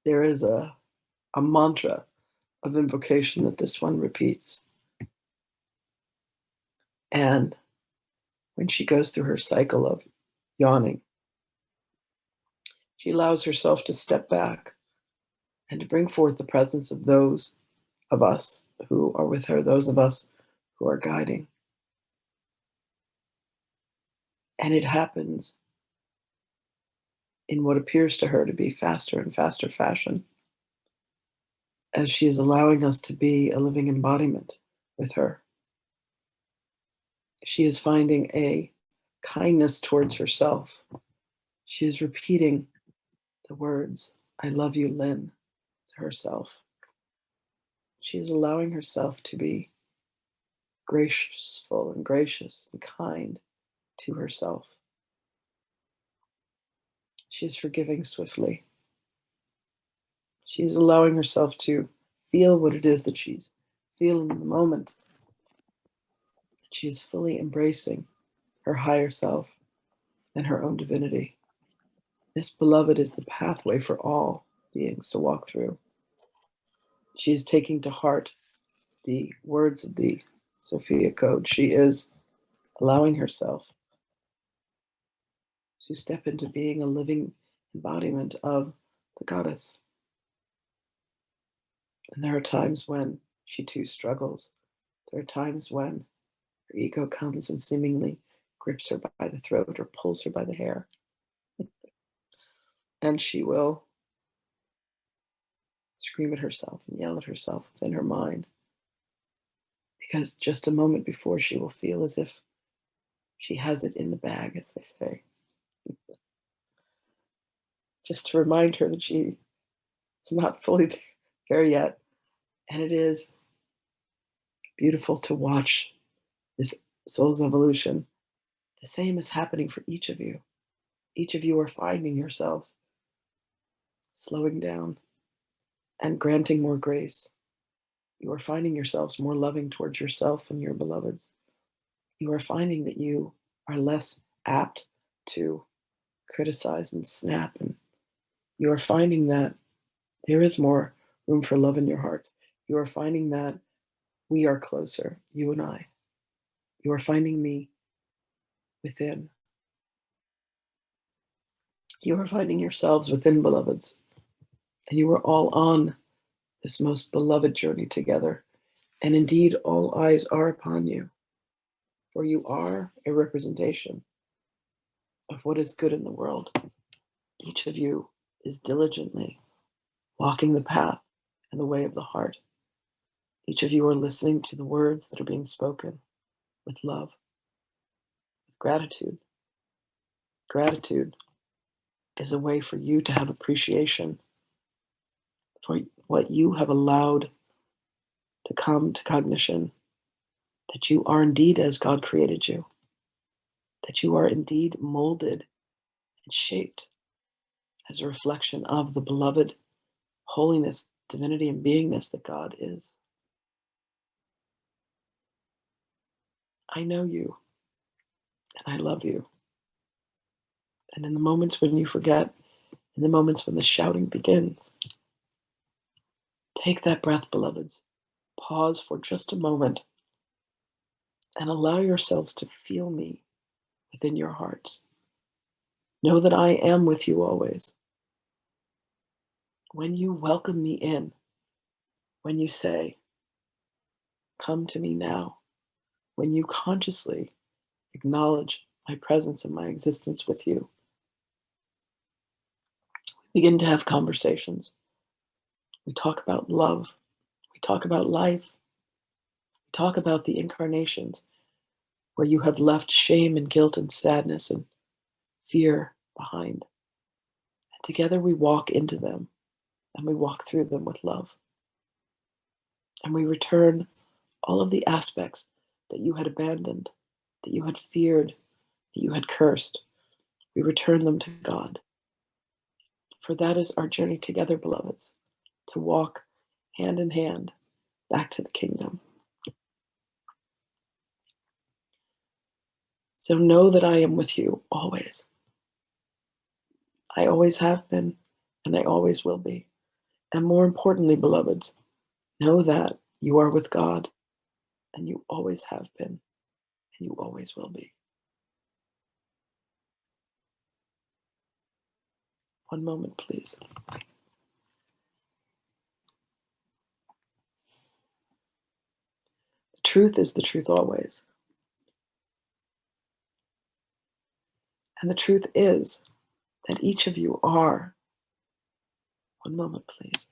there is a mantra of invocation that this one repeats. And when she goes through her cycle of yawning, she allows herself to step back and to bring forth the presence of those of us who are with her, those of us who are guiding. And it happens in what appears to her to be faster and faster fashion, as she is allowing us to be a living embodiment with her. She is finding a kindness towards herself. She is repeating the words, "I love you, Lynn," to herself. She is allowing herself to be graceful and gracious and kind to herself. She is forgiving swiftly. She is allowing herself to feel what it is that she's feeling in the moment. She is fully embracing her higher self and her own divinity. This beloved is the pathway for all beings to walk through. She is taking to heart the words of the Sophia Code. She is allowing herself to step into being a living embodiment of the goddess. And there are times when she too struggles. There are times when her ego comes and seemingly grips her by the throat or pulls her by the hair. And she will scream at herself and yell at herself within her mind. Because just a moment before, she will feel as if she has it in the bag, as they say. Just to remind her that she is not fully there yet. And it is beautiful to watch this soul's evolution. The same is happening for each of you. Each of you are finding yourselves slowing down and granting more grace. You are finding yourselves more loving towards yourself and your beloveds. You are finding that you are less apt to criticize and snap, and you are finding that there is more room for love in your hearts. You are finding that we are closer, you and I. You are finding me within. You are finding yourselves within, beloveds. And you are all on this most beloved journey together. And indeed, all eyes are upon you, for you are a representation of what is good in the world. Each of you is diligently walking the path and the way of the heart. Each of you are listening to the words that are being spoken with love, with gratitude. Gratitude is a way for you to have appreciation for what you have allowed to come to cognition, that you are indeed as God created you, that you are indeed molded and shaped as a reflection of the beloved holiness, divinity, and beingness that God is. I know you, and I love you. And in the moments when you forget, in the moments when the shouting begins, take that breath, beloveds. Pause for just a moment and allow yourselves to feel me within your hearts. Know that I am with you always. When you welcome me in, when you say, "Come to me now," when you consciously acknowledge my presence and my existence with you, we begin to have conversations. We talk about love. We talk about life. We talk about the incarnations where you have left shame and guilt and sadness and fear behind. And together we walk into them and we walk through them with love. And we return all of the aspects that you had abandoned, that you had feared, that you had cursed. We return them to God. For that is our journey together, beloveds, to walk hand in hand back to the kingdom. So know that I am with you always. I always have been, and I always will be. And more importantly, beloveds, know that you are with God, and you always have been, and you always will be. One moment, please. The truth is the truth always. And the truth is that each of you are, one moment, please.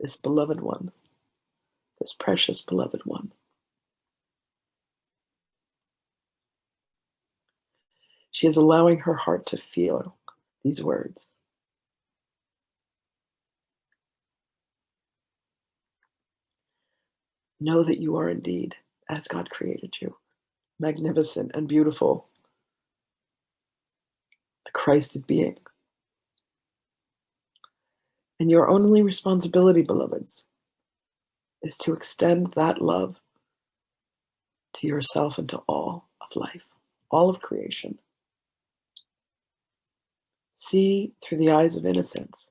This beloved one, this precious beloved one. She is allowing her heart to feel these words. Know that you are indeed, as God created you, magnificent and beautiful, a Christed being. And your only responsibility, beloveds, is to extend that love to yourself and to all of life, all of creation. See through the eyes of innocence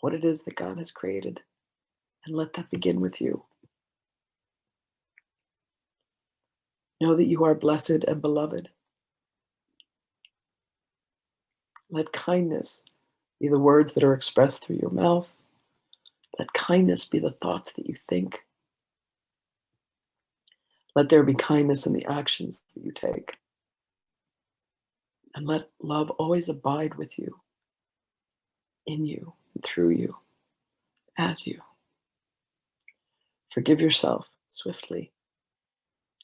what it is that God has created, and let that begin with you. Know that you are blessed and beloved. Let kindness be the words that are expressed through your mouth. Let kindness be the thoughts that you think. Let there be kindness in the actions that you take. And let love always abide with you, in you, and through you, as you. Forgive yourself swiftly,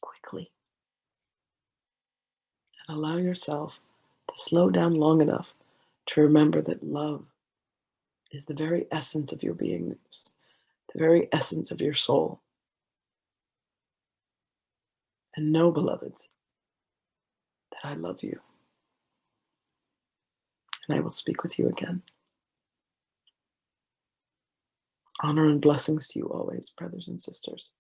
quickly, and allow yourself to slow down long enough to remember that love is the very essence of your beingness, the very essence of your soul. And know, beloveds, that I love you. And I will speak with you again. Honor and blessings to you always, brothers and sisters.